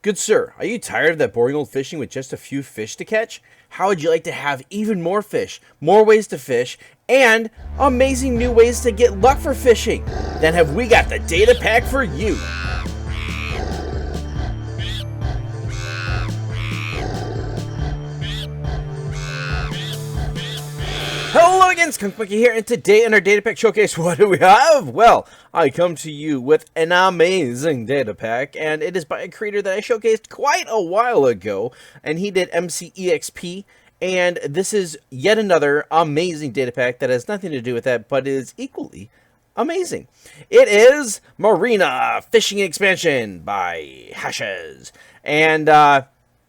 Good sir, are you tired of that boring old fishing with just a few fish to catch? How would you like to have even more fish, more ways to fish, and amazing new ways to get luck for fishing? Then have we got the data pack for you. Hello again, skunkmunkee here, and today in our data pack showcase, what do we have? Well, I come to you with an amazing data pack, and it is by a creator that I showcased quite a while ago, and he did MCEXP, and this is yet another amazing data pack that has nothing to do with that, but is equally amazing. It is Marina Fishing Expansion by Hashes, and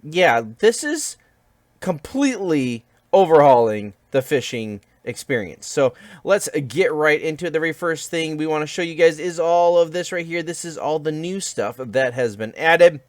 yeah, this is completely overhauling the fishing experience. So let's get right into it. The very first thing we want to show you guys is all of this right here. This is all the new stuff that has been added.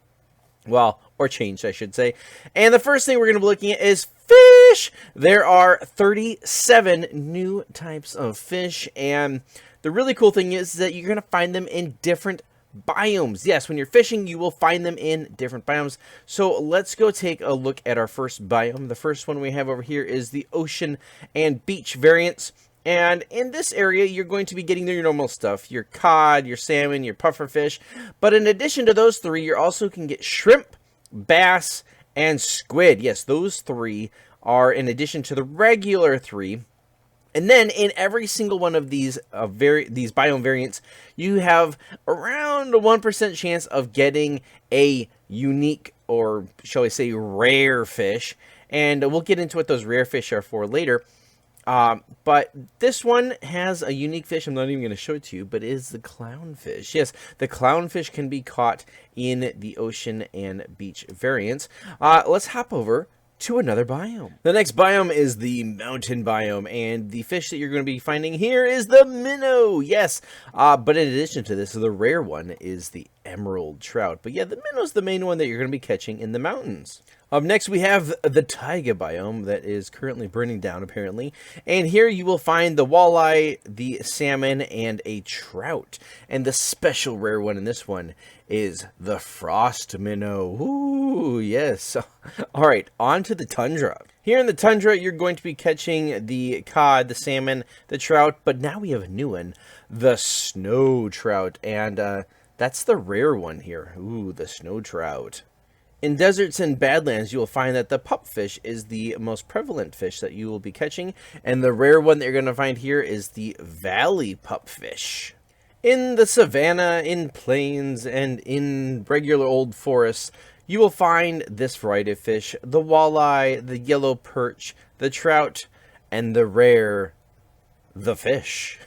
Well, or changed, I should say. And the first thing we're going to be looking at is fish. There are 37 new types of fish. And the really cool thing is that you're going to find them in different biomes. Yes, when you're fishing, you will find them in different biomes. So let's go take a look at our first biome. The first one we have over here is the ocean and beach variants. And in this area, you're going to be getting your normal stuff, your cod, your salmon, your pufferfish. But in addition to those three, you also can get shrimp, bass, and squid. Yes, those three are in addition to the regular three. And then in every single one of these biome variants, you have around a 1% chance of getting a unique, or shall I say rare fish. And we'll get into what those rare fish are for later. But this one has a unique fish. I'm not even going to show it to you, but it is the clownfish. Yes, the clownfish can be caught in the ocean and beach variants. Let's hop over to another biome. The next biome is the mountain biome, and the fish that you're going to be finding here is the minnow. Yes, but in addition to this, the rare one is the emerald trout. But yeah, the minnow's the main one that you're going to be catching in the mountains. Up next, we have the taiga biome that is currently burning down, apparently. And here you will find the walleye, the salmon, and a trout. And the special rare one in this one is the frost minnow. Ooh, yes. All right, on to the tundra. Here in the tundra, you're going to be catching the cod, the salmon, the trout. But now we have a new one, the snow trout. And that's the rare one here. Ooh, the snow trout. In deserts and badlands, you will find that the pupfish is the most prevalent fish that you will be catching, and the rare one that you're going to find here is the valley pupfish. In the savanna, in plains, and in regular old forests, you will find this variety of fish: the walleye, the yellow perch, the trout, and the rare, the fish.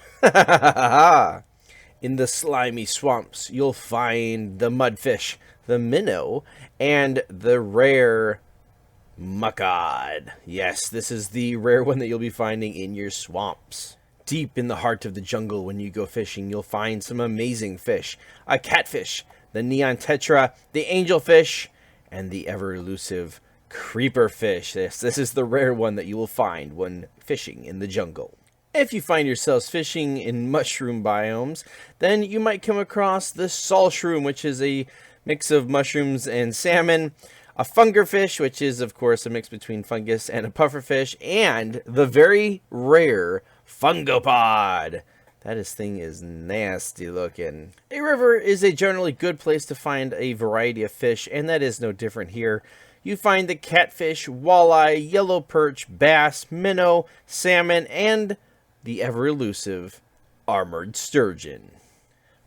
In the slimy swamps, you'll find the mudfish, the minnow, and the rare muckcod. Yes, this is the rare one that you'll be finding in your swamps. Deep in the heart of the jungle, when you go fishing, you'll find some amazing fish: a catfish, the neon tetra, the angelfish, and the ever-elusive creeper fish. This is the rare one that you will find when fishing in the jungle. If you find yourselves fishing in mushroom biomes, then you might come across the salshroom, which is a mix of mushrooms and salmon, a fungerfish, which is, of course, a mix between fungus and a pufferfish, and the very rare fungopod. That thing is nasty looking. A river is a generally good place to find a variety of fish, and that is no different here. You find the catfish, walleye, yellow perch, bass, minnow, salmon, and the ever-elusive armored sturgeon.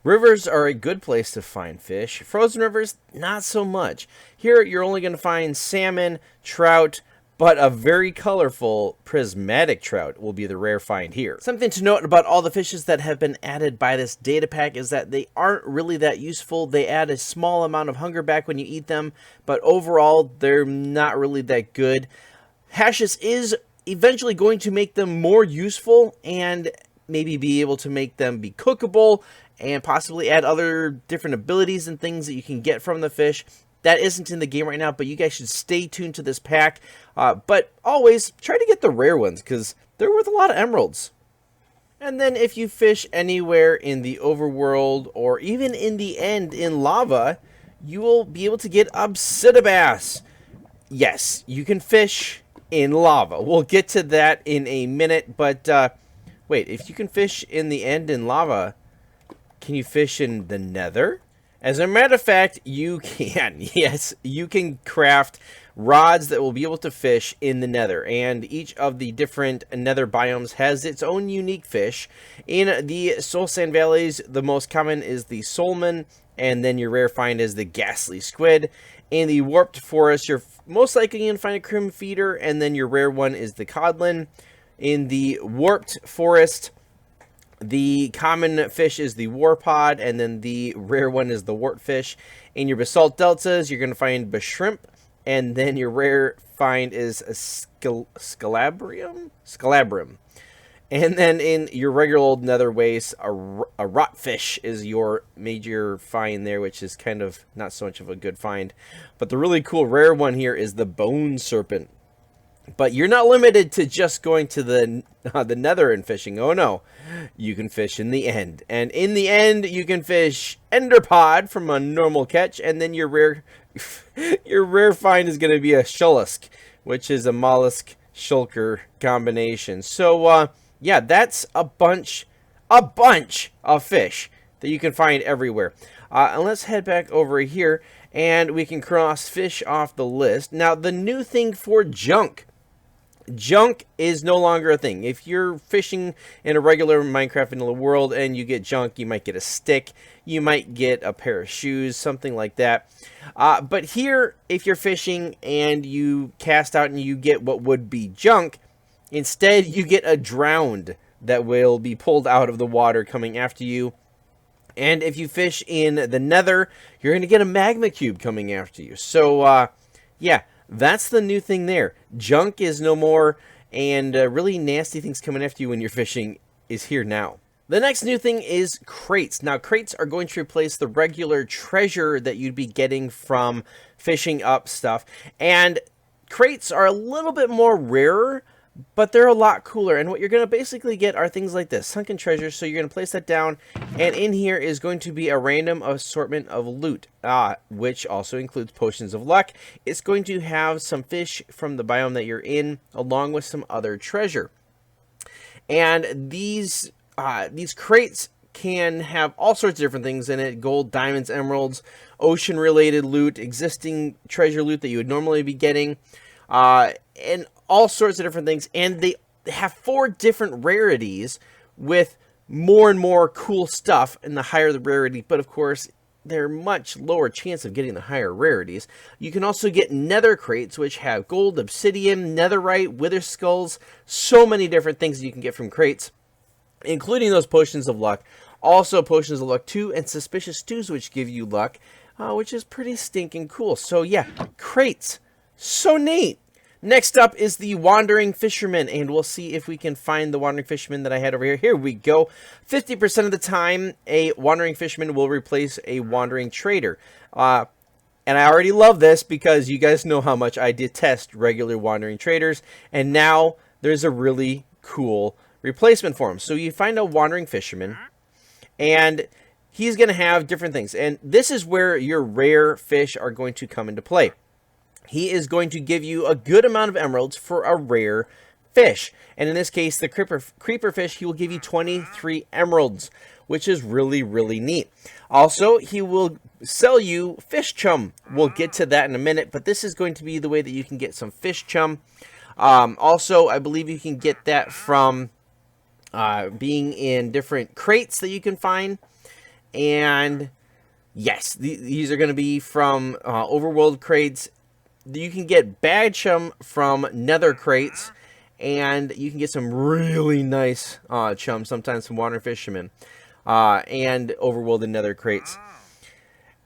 Rivers are a good place to find fish. Frozen rivers, not so much. Here, you're only going to find salmon, trout, but a very colorful prismatic trout will be the rare find here. Something to note about all the fishes that have been added by this data pack is that they aren't really that useful. They add a small amount of hunger back when you eat them, but overall, they're not really that good. Hashes is eventually going to make them more useful and maybe be able to make them be cookable and possibly add other different abilities and things that you can get from the fish. That isn't in the game right now, but you guys should stay tuned to this pack. But always try to get the rare ones because they're worth a lot of emeralds. And then if you fish anywhere in the overworld or even in the end in lava, you will be able to get Obsidibass. Yes, you can fish in lava. We'll get to that in a minute, but wait, if you can fish in the end in lava, can you fish in the Nether? As a matter of fact, you can. Yes, you can craft rods that will be able to fish in the Nether, and each of the different Nether biomes has its own unique fish. In the Soul Sand Valleys, the most common is the Soulman, and then your rare find is the Ghastly Squid. In the Warped Forest, you're most likely going to find a Crim Feeder, and then your rare one is the Codlin. In the Warped Forest, the common fish is the Warpod, and then the rare one is the Wartfish. In your Basalt Deltas, you're going to find Bashrimp, and then your rare find is a Scalabrium? Scalabrum. And then in your regular old Nether Waste, a Rotfish is your major find there, which is kind of not so much of a good find. But the really cool rare one here is the Bone Serpent. But you're not limited to just going to the Nether and fishing. Oh no, you can fish in the End, and in the End you can fish Enderpod from a normal catch, and then your rare find is going to be a Shullusk, which is a mollusk shulker combination. So yeah, that's a bunch of fish that you can find everywhere. And let's head back over here, and we can cross fish off the list. Now, the new thing for junk is no longer a thing. If you're fishing in a regular Minecraft vanilla world and you get junk, you might get a stick, you might get a pair of shoes, something like that. But here, if you're fishing and you cast out and you get what would be junk, instead you get a drowned that will be pulled out of the water coming after you. And if you fish in the Nether, you're going to get a magma cube coming after you. So, yeah, that's the new thing there. Junk is no more, and really nasty things coming after you when you're fishing is here now. The next new thing is crates. Now, crates are going to replace the regular treasure that you'd be getting from fishing up stuff. And crates are a little bit more rarer, but they're a lot cooler, and what you're going to basically get are things like this, sunken treasure. So you're going to place that down, and in here is going to be a random assortment of loot, which also includes potions of luck. It's going to have some fish from the biome that you're in, along with some other treasure. And these crates can have all sorts of different things in it: gold, diamonds, emeralds, ocean-related loot, existing treasure loot that you would normally be getting, and all sorts of different things. And they have 4 different rarities with more and more cool stuff, and the higher the rarity, but of course they're much lower chance of getting the higher rarities. You can also get nether crates, which have gold, obsidian, netherite, wither skulls, so many different things that you can get from crates, including those potions of luck. Also potions of luck 2 and suspicious stews, which give you luck, which is pretty stinking cool. So yeah, crates, so neat. Next up is the Wandering Fisherman, and we'll see if we can find the Wandering Fisherman that I had over here. Here we go. 50% of the time, a Wandering Fisherman will replace a Wandering Trader. And I already love this because you guys know how much I detest regular Wandering Traders, and now there's a really cool replacement for him. So you find a Wandering Fisherman, and he's going to have different things. And this is where your rare fish are going to come into play. He is going to give you a good amount of emeralds for a rare fish. And in this case, the creeper fish, he will give you 23 emeralds, which is really, really neat. Also, he will sell you fish chum. We'll get to that in a minute, but this is going to be the way that you can get some fish chum. Also, I believe you can get that from being in different crates that you can find. And yes, these are going to be from overworld crates. You can get bad chum from nether crates, and you can get some really nice chum, sometimes from water fishermen, and overworld and nether crates.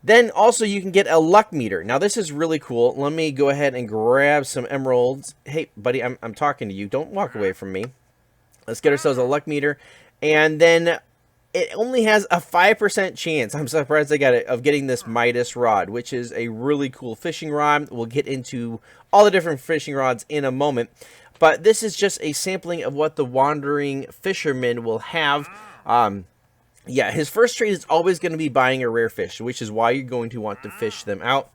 Then also you can get a luck meter. Now this is really cool. Let me go ahead and grab some emeralds. Hey buddy, I'm talking to you. Don't walk away from me. Let's get ourselves a luck meter, and then it only has a 5% chance, I'm surprised I got it, of getting this Midas rod, which is a really cool fishing rod. We'll get into all the different fishing rods in a moment. But this is just a sampling of what the Wandering Fisherman will have. yeah, his first trade is always going to be buying a rare fish, which is why you're going to want to fish them out.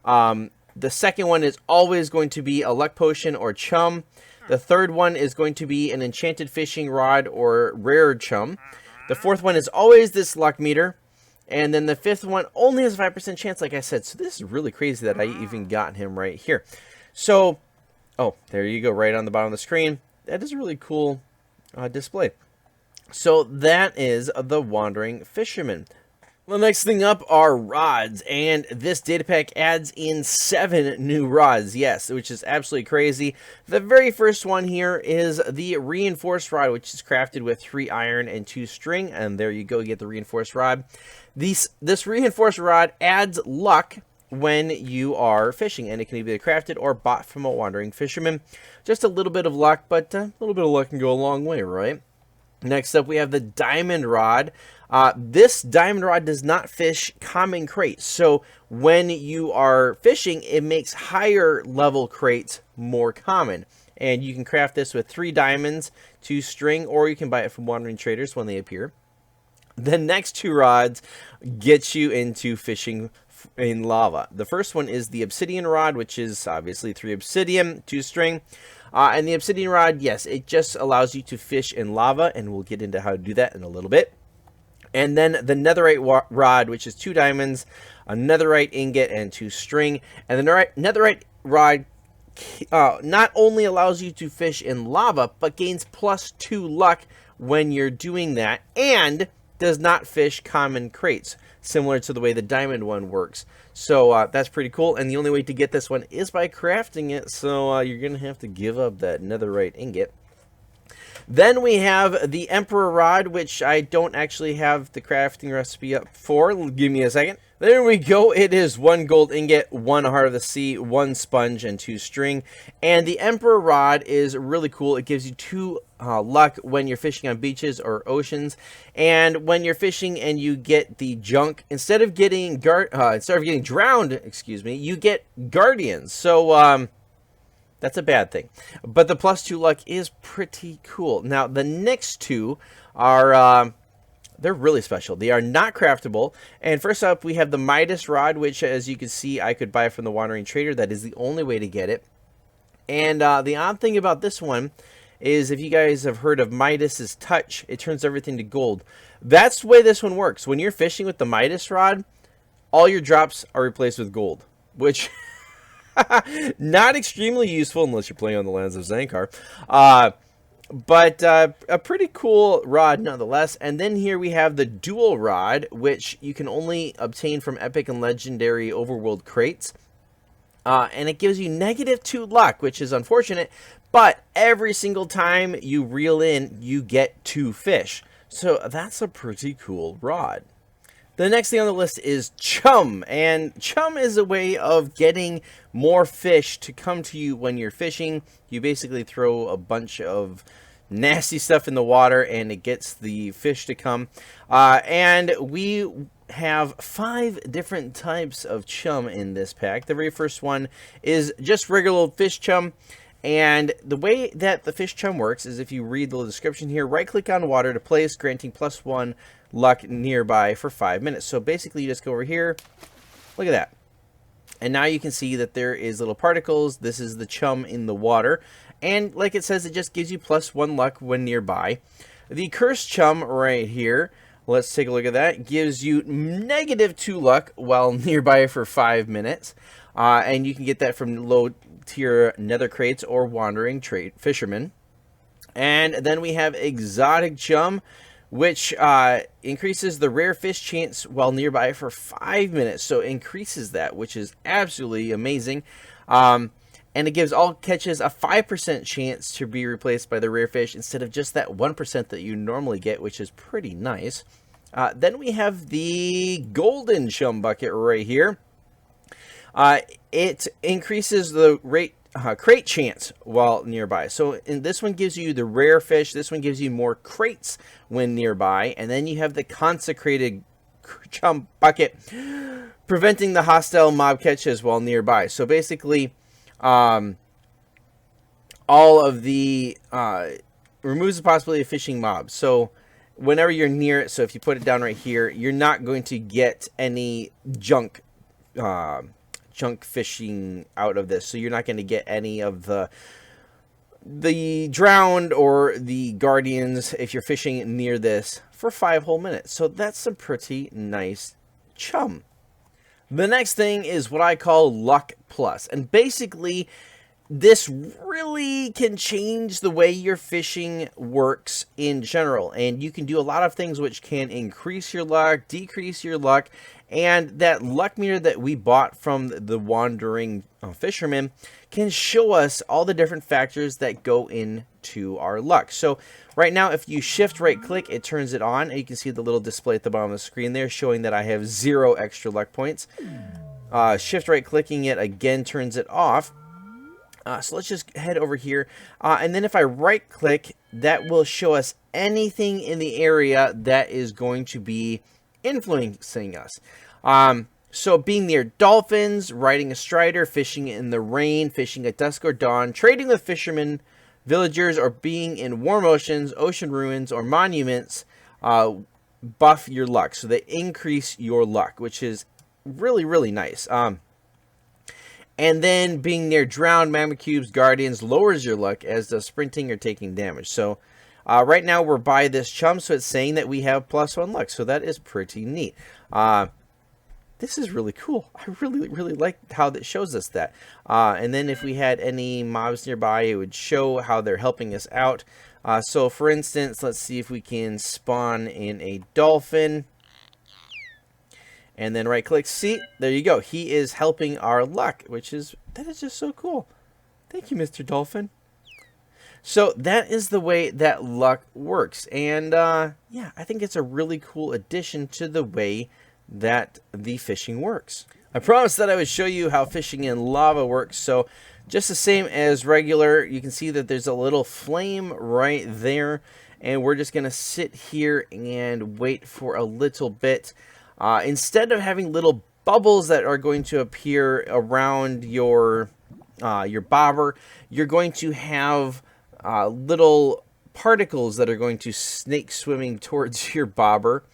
The second one is always going to be a luck potion or chum. The third one is going to be an enchanted fishing rod or rare chum. The fourth one is always this luck meter. And then the fifth one only has a 5% chance, like I said. So this is really crazy that I even got him right here. So, oh, there you go, right on the bottom of the screen. That is a really cool display. So that is the Wandering Fisherman. The next thing up are rods, and this data pack adds in 7 new rods, yes, which is absolutely crazy. The very first one here is the reinforced rod, which is crafted with 3 iron and 2 string, and there you go, you get the reinforced rod. This reinforced rod adds luck when you are fishing, and it can be crafted or bought from a wandering fisherman. Just a little bit of luck, but a little bit of luck can go a long way, right? Next up, we have the diamond rod. This diamond rod does not fish common crates. So when you are fishing, it makes higher level crates more common. And you can craft this with 3 diamonds, 2 string, or you can buy it from wandering traders when they appear. The next 2 rods get you into fishing in lava. The first one is the obsidian rod, which is obviously 3 obsidian, 2 string. And the obsidian rod, yes, it just allows you to fish in lava, and we'll get into how to do that in a little bit. And then the netherite rod, which is 2 diamonds, a netherite ingot, and 2 string. And the netherite rod not only allows you to fish in lava, but gains +2 luck when you're doing that, and does not fish common crates, similar to the way the diamond one works. So that's pretty cool, and the only way to get this one is by crafting it, so you're going to have to give up that netherite ingot. Then we have the Emperor Rod, which I don't actually have the crafting recipe up for. Give me a second. There we go. It is 1 gold ingot, 1 Heart of the Sea, 1 sponge, and 2 string. And the Emperor Rod is really cool. It gives you 2 luck when you're fishing on beaches or oceans. And when you're fishing and you get the junk, instead of getting drowned, excuse me, you get guardians. So that's a bad thing. But the +2 luck is pretty cool. Now, the next 2 are, they're really special. They are not craftable. And first up, we have the Midas Rod, which, as you can see, I could buy from the Wandering Trader. That is the only way to get it. And the odd thing about this one is, if you guys have heard of Midas's Touch, it turns everything to gold. That's the way this one works. When you're fishing with the Midas Rod, all your drops are replaced with gold, which... not extremely useful unless you're playing on the lands of Zankar. But a pretty cool rod nonetheless. And then here we have the dual rod, which you can only obtain from epic and legendary overworld crates. And it gives you -2 luck, which is unfortunate. But every single time you reel in, you get 2 fish. So that's a pretty cool rod. The next thing on the list is Chum, and Chum is a way of getting more fish to come to you when you're fishing. You basically throw a bunch of nasty stuff in the water and it gets the fish to come. And we have 5 different types of chum in this pack. The very first one is just regular old fish chum. And the way that the fish chum works is, if you read the description here, right-click on water to place, granting +1 luck nearby for 5 minutes. So basically, you just go over here. Look at that. And now you can see that there is little particles. This is the chum in the water. And like it says, it just gives you +1 luck when nearby. The cursed chum right here, let's take a look at that, gives you -2 luck while nearby for 5 minutes. And you can get that from low-tier nether crates or wandering fishermen. And then we have exotic chum, which increases the rare fish chance while nearby for 5 minutes. So increases that, which is absolutely amazing. And it gives all catches a 5% chance to be replaced by the rare fish instead of just that 1% that you normally get, which is pretty nice. Then we have the golden chum bucket right here. It increases the crate chance while nearby. So this one gives you the rare fish. This one gives you more crates when nearby. And then you have the consecrated chum bucket, preventing the hostile mob catches while nearby. So basically, all of the removes the possibility of fishing mobs. So whenever you're near it, so if you put it down right here, you're not going to get any junk fishing out of this. So you're not going to get any of the drowned or the guardians if you're fishing near this for 5 whole minutes. So that's some pretty nice chum. The next thing is what I call Luck Plus, and basically this really can change the way your fishing works in general, and you can do a lot of things which can increase your luck, decrease your luck. And that luck meter that we bought from the wandering fisherman can show us all the different factors that go into our luck. So right now, if you shift right click, it turns it on, and you can see the little display at the bottom of the screen there showing that I have 0 extra luck points. Shift right clicking it again turns it off. So let's just head over here, and then if I right click, that will show us anything in the area that is going to be influencing us. So being near dolphins, riding a strider, fishing in the rain, fishing at dusk or dawn, trading with fishermen, villagers, or being in warm oceans, ocean ruins, or monuments buff your luck. So they increase your luck, which is really, really nice. And then being near drowned, magma cubes, guardians lowers your luck, as does sprinting or taking damage. So right now we're by this chum, so it's saying that we have +1 luck. So that is pretty neat. This is really cool. I really, really like how that shows us that. And then if we had any mobs nearby, it would show how they're helping us out. So for instance, let's see if we can spawn in a dolphin. And then right click, see, there you go. He is helping our luck, that is just so cool. Thank you, Mr. Dolphin. So that is the way that luck works. And yeah, I think it's a really cool addition to the way that the fishing works. I promised that I would show you how fishing in lava works. So just the same as regular, you can see that there's a little flame right there. And we're just going to sit here and wait for a little bit. Instead of having little bubbles that are going to appear around your bobber, you're going to have little particles that are going to snake swimming towards your bobber.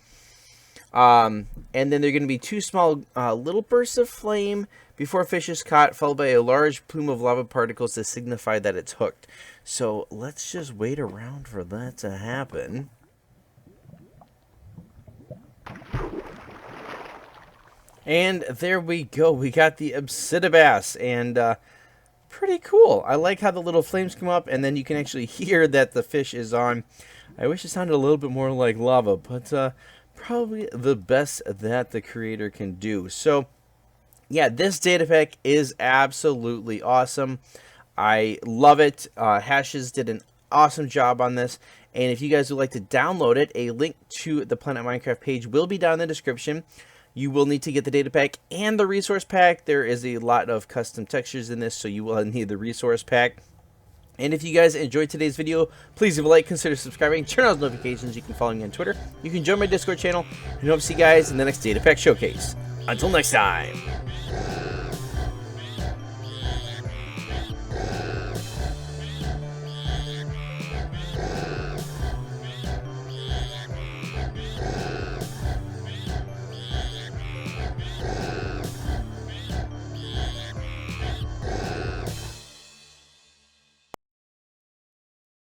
And then they're going to be 2 small little bursts of flame before a fish is caught, followed by a large plume of lava particles to signify that it's hooked. So let's just wait around for that to happen. And there we go. We got the Obsidibass, and pretty cool. I like how the little flames come up, and then you can actually hear that the fish is on. I wish it sounded a little bit more like lava, but probably the best that the creator can do. So yeah, this data pack is absolutely awesome. I love it. Hashes did an awesome job on this. And if you guys would like to download it, a link to the Planet Minecraft page will be down in the description. You will need to get the data pack and the resource pack. There is a lot of custom textures in this, so you will need the resource pack. And if you guys enjoyed today's video, please leave a like, consider subscribing, turn on those notifications. You can follow me on Twitter. You can join my Discord channel. And hope to see you guys in the next data pack showcase. Until next time.